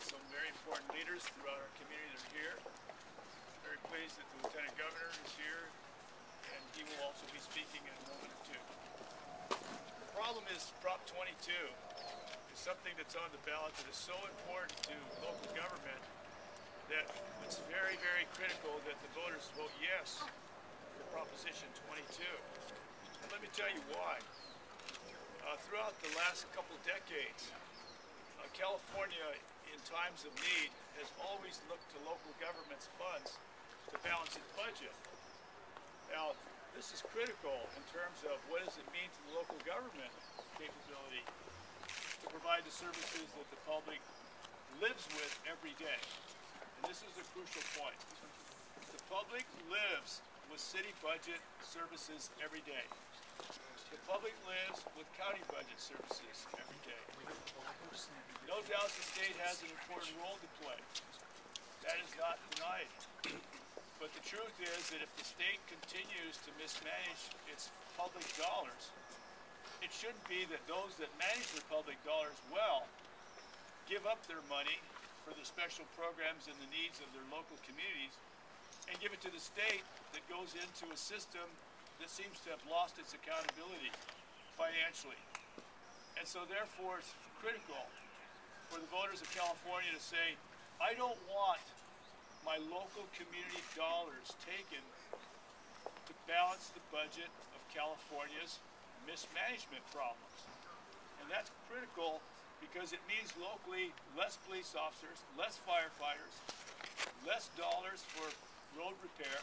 some very important leaders throughout our community that are here. Very pleased that the Lieutenant Governor is here, and he will also be speaking in a moment or two. The problem is Prop 22 is something that's on the ballot that is so important to local government that it's very, very critical that the voters vote yes for Proposition 22. And let me tell you why. Throughout the last couple decades, California, in times of need, has always looked to local government's funds to balance its budget. Now, this is critical in terms of what does it mean to the local government capability to provide the services that the public lives with every day. And this is a crucial point. The public lives with city budget services every day. The public lives with county budget services every day. No doubt the state has an important role to play. That is not denied. But the truth is that if the state continues to mismanage its public dollars, it shouldn't be that those that manage the public dollars well give up their money for the special programs and the needs of their local communities and give it to the state that goes into a system that seems to have lost its accountability financially. And so therefore it's critical for the voters of California to say, I don't want my local community dollars taken to balance the budget of California's mismanagement problems. And that's critical because it means locally less police officers, less firefighters, less dollars for road repair,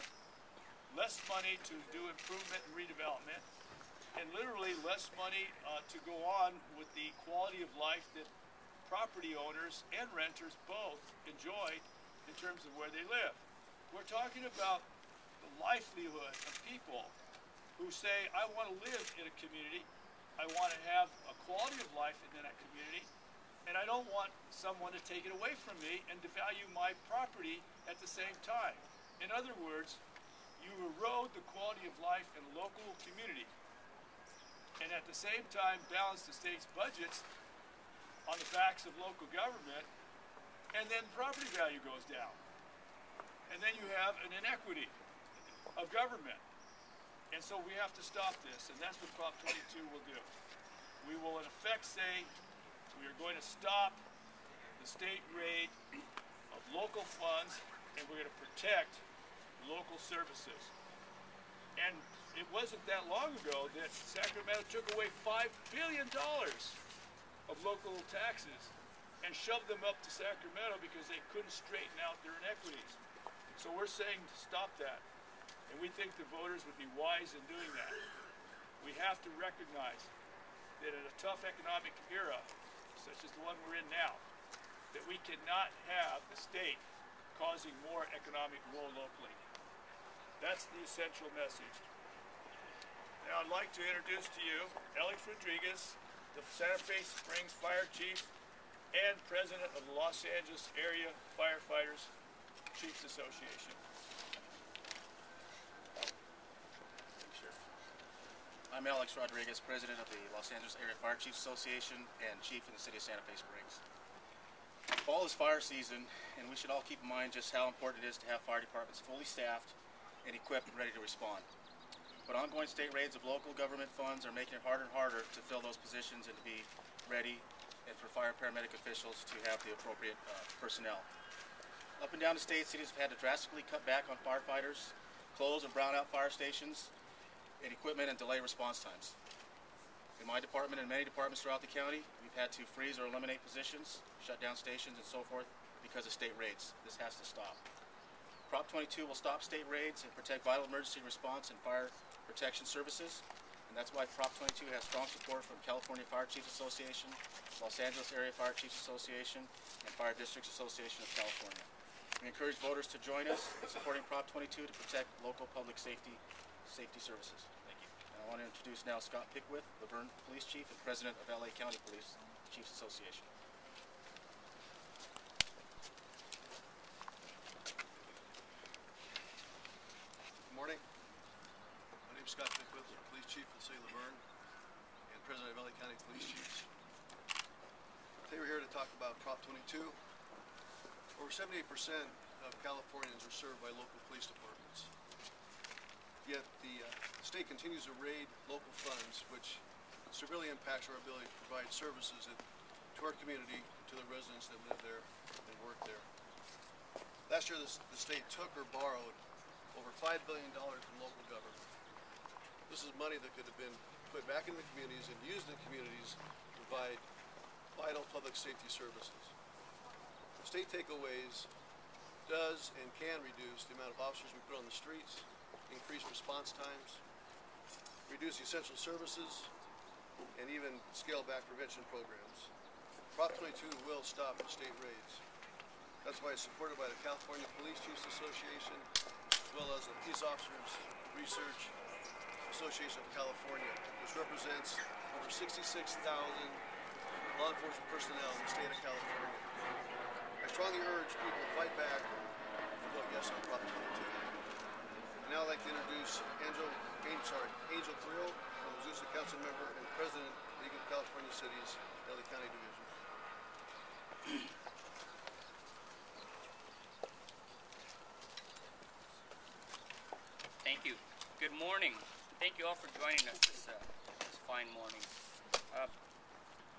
less money to do improvement and redevelopment, and literally less money to go on with the quality of life that property owners and renters both enjoy in terms of where they live. We're talking about the livelihood of people who say, I want to live in a community, I want to have a quality of life in that community, and I don't want someone to take it away from me and devalue my property at the same time. In other words, you erode the quality of life in a local community and at the same time balance the state's budgets on the backs of local government, and then property value goes down. And then you have an inequity of government. And so we have to stop this, and that's what Prop 22 will do. We will in effect say we are going to stop the state raid of local funds, and we're going to protect local services. And it wasn't that long ago that Sacramento took away $5 billion of local taxes and shoved them up to Sacramento because they couldn't straighten out their inequities. So we're saying to stop that. And we think the voters would be wise in doing that. We have to recognize that in a tough economic era, such as the one we're in now, that we cannot have the state causing more economic woe locally. That's the essential message. Now I'd like to introduce to you Alex Rodriguez, the Santa Fe Springs Fire Chief and President of the Los Angeles Area Firefighters Chiefs Association. I'm Alex Rodriguez, President of the Los Angeles Area Fire Chiefs Association and Chief in the City of Santa Fe Springs. Fall is fire season, and we should all keep in mind just how important it is to have fire departments fully staffed and equipped and ready to respond. But ongoing state raids of local government funds are making it harder and harder to fill those positions and to be ready, and for fire and paramedic officials to have the appropriate personnel. Up and down the state, cities have had to drastically cut back on firefighters, close or brown out fire stations, and equipment, and delay response times. In my department and many departments throughout the county, we've had to freeze or eliminate positions, shut down stations, and so forth because of state raids. This has to stop. Prop 22 will stop state raids and protect vital emergency response and fire protection services, and that's why Prop 22 has strong support from California Fire Chiefs Association, Los Angeles Area Fire Chiefs Association, and Fire Districts Association of California. We encourage voters to join us in supporting Prop 22 to protect local public safety services. Thank you. And I want to introduce now Scott Pickwith, Laverne Police Chief and President of LA County Police Chiefs Association. Good morning. My name is Scott Pickwith, Police Chief of the City of Laverne and President of LA County Police Chiefs. Today we're here to talk about Prop 22, Over 78% of Californians are served by local police departments. Yet the state continues to raid local funds, which severely impacts our ability to provide services to our community, to the residents that live there and work there. Last year, the state took or borrowed over $5 billion from local government. This is money that could have been put back into the communities and used in communities to provide vital public safety services. The state takeaways does and can reduce the amount of officers we put on the streets, increase response times, reduce essential services, and even scale back prevention programs. Prop 22 will stop the state raids. That's why it's supported by the California Police Chiefs Association, as well as the Peace Officers Research Association of California, which represents over 66,000 law enforcement personnel in the state of California. I strongly urge people to fight back and vote yes on Prop 22. I'd now like to introduce Angel Carrillo, Azusa Council Member and President, League of California Cities, LA County Division. Thank you. Good morning. Thank you all for joining us this fine morning.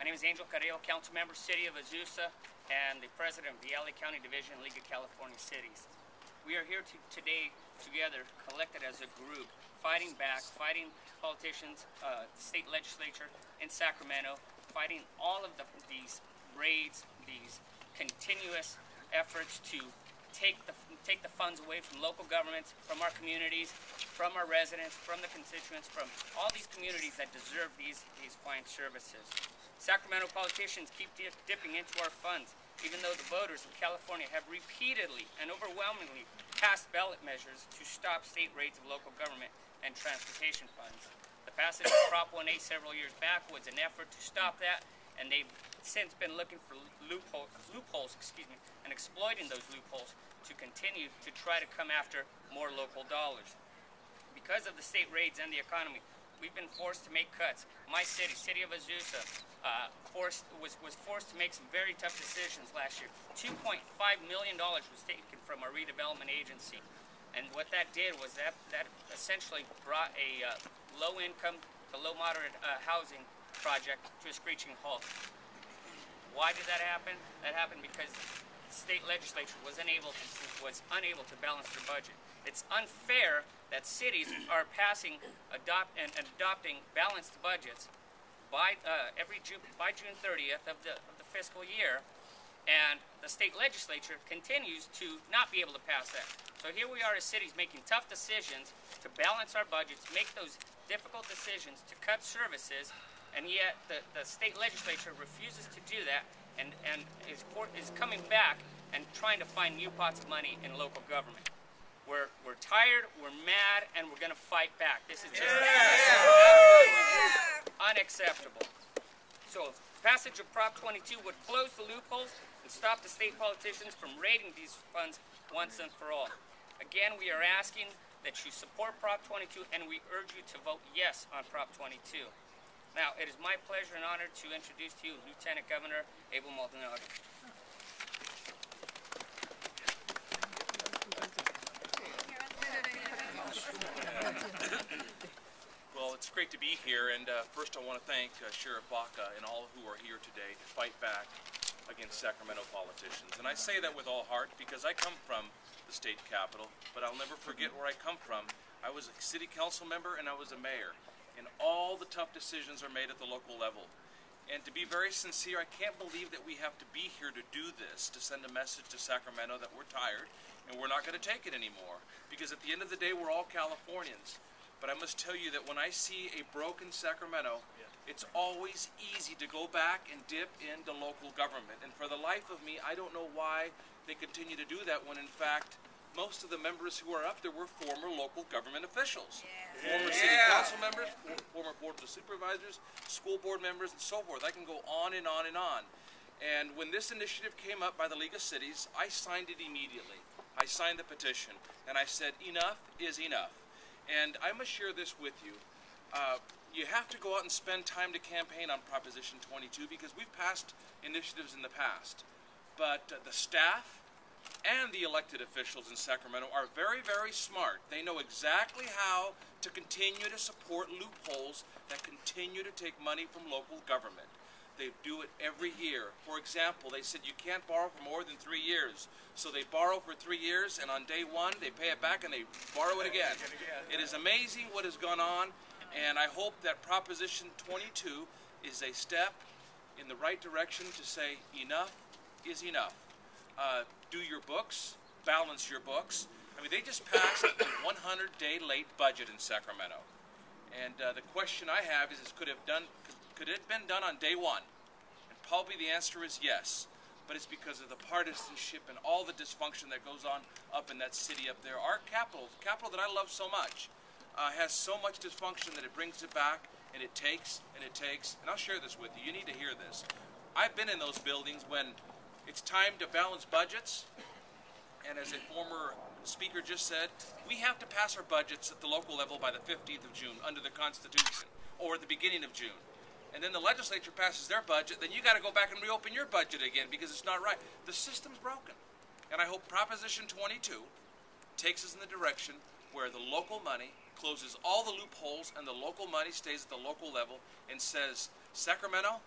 My name is Angel Carrillo, Council Member, City of Azusa, and the President of the LA County Division, League of California Cities. We are here today together, collected as a group, fighting back, fighting politicians, state legislature in Sacramento, fighting all of these raids, these continuous efforts to take the funds away from local governments, from our communities, from our residents, from the constituents, from all these communities that deserve these fine services. Sacramento politicians keep dipping into our funds, even though the voters of California have repeatedly and overwhelmingly passed ballot measures to stop state raids of local government and transportation funds. The passage of Prop 1A several years back was an effort to stop that, and they've since been looking for loopholes, and exploiting those loopholes to continue to try to come after more local dollars. Because of the state raids and the economy, we've been forced to make cuts. My city, City of Azusa, was forced to make some very tough decisions last year. $2.5 million was taken from our redevelopment agency. And what that did was that essentially brought a low-income to low-moderate housing project to a screeching halt. Why did that happen? That happened because the state legislature was unable to balance their budget. It's unfair that cities are adopting balanced budgets by June 30th of the fiscal year, and the state legislature continues to not be able to pass that. So here we are as cities making tough decisions to balance our budgets, make those difficult decisions to cut services, and yet the state legislature refuses to do that and is coming back and trying to find new pots of money in local government. We're tired, we're mad, and we're going to fight back. This is just absolutely unacceptable. So passage of Prop 22 would close the loopholes and stop the state politicians from raiding these funds once and for all. Again, we are asking that you support Prop 22, and we urge you to vote yes on Prop 22. Now, it is my pleasure and honor to introduce to you Lieutenant Governor Abel Maldonado. Well, it's great to be here, and first I want to thank Sheriff Baca and all who are here today to fight back against Sacramento politicians. And I say that with all heart because I come from the state capital, but I'll never forget where I come from. I was a city council member and I was a mayor, and all the tough decisions are made at the local level. And to be very sincere, I can't believe that we have to be here to do this, to send a message to Sacramento that we're tired and we're not going to take it anymore. Because at the end of the day, we're all Californians. But I must tell you that when I see a broken Sacramento, it's always easy to go back and dip into local government. And for the life of me, I don't know why they continue to do that when, in fact, most of the members who are up there were former local government officials. Former city council members, former board of supervisors, school board members, and so forth. I can go on and on and on. And when this initiative came up by the League of Cities, I signed it immediately. I signed the petition, and I said, enough is enough. And I must share this with you. You have to go out and spend time to campaign on Proposition 22 because we've passed initiatives in the past. But the staff, and the elected officials in Sacramento are very, very smart. They know exactly how to continue to support loopholes that continue to take money from local government. They do it every year. For example, they said you can't borrow for more than 3 years. So they borrow for 3 years, and on day one, they pay it back and they borrow it again. It is amazing what has gone on, and I hope that Proposition 22 is a step in the right direction to say enough is enough. Do your books, balance your books. I mean, they just passed a 100-day late budget in Sacramento. And the question I have is could it have been done on day one? And probably the answer is yes. But it's because of the partisanship and all the dysfunction that goes on up in that city up there. Our capital that I love so much, has so much dysfunction that it brings it back, and it takes, and it takes. And I'll share this with you. You need to hear this. I've been in those buildings when it's time to balance budgets, and as a former speaker just said, we have to pass our budgets at the local level by the 15th of June under the Constitution, or at the beginning of June. And then the legislature passes their budget, then you got to go back and reopen your budget again because it's not right. The system's broken. And I hope Proposition 22 takes us in the direction where the local money closes all the loopholes and the local money stays at the local level and says, Sacramento,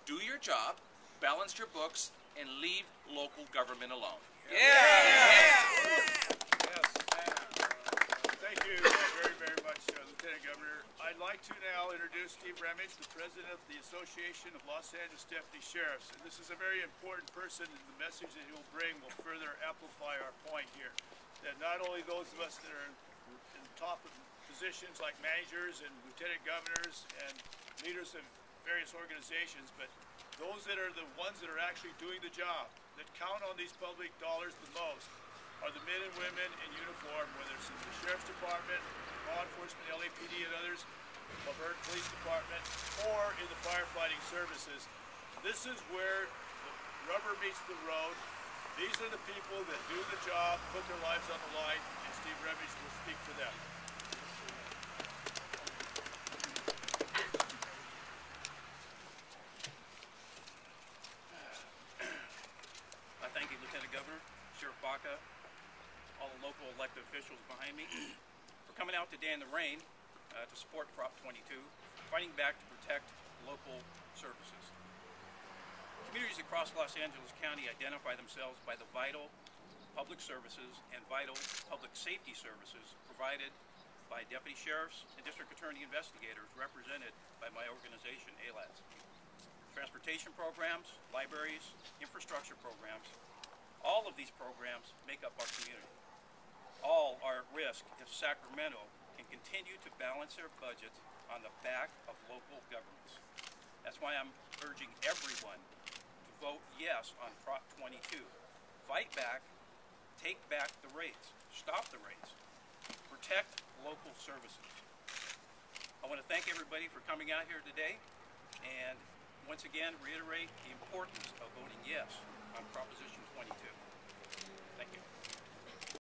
do your job, balance your books, and leave local government alone. Thank you very, very much, Lieutenant Governor. I'd like to now introduce Steve Remich, the president of the Association of Los Angeles Deputy Sheriffs. And this is a very important person, and the message that he will bring will further amplify our point here. That not only those of us that are in top positions like managers and lieutenant governors and leaders of various organizations, but those that are the ones that are actually doing the job, that count on these public dollars the most, are the men and women in uniform, whether it's in the Sheriff's Department, law enforcement, LAPD and others, Laverne Police Department, or in the firefighting services. This is where the rubber meets the road. These are the people that do the job, put their lives on the line, and Steve Remich will speak for them. Thank you, Lieutenant Governor, Sheriff Baca, all the local elected officials behind me, for coming out today in the rain to support Prop 22, fighting back to protect local services. Communities across Los Angeles County identify themselves by the vital public services and vital public safety services provided by deputy sheriffs and district attorney investigators represented by my organization, ALADS. Transportation programs, libraries, infrastructure programs, all of these programs make up our community. All are at risk if Sacramento can continue to balance their budget on the back of local governments. That's why I'm urging everyone to vote yes on Prop 22. Fight back, take back the rates, stop the rates, protect local services. I want to thank everybody for coming out here today, and once again reiterate the importance of voting yes on Proposition 22. Thank you.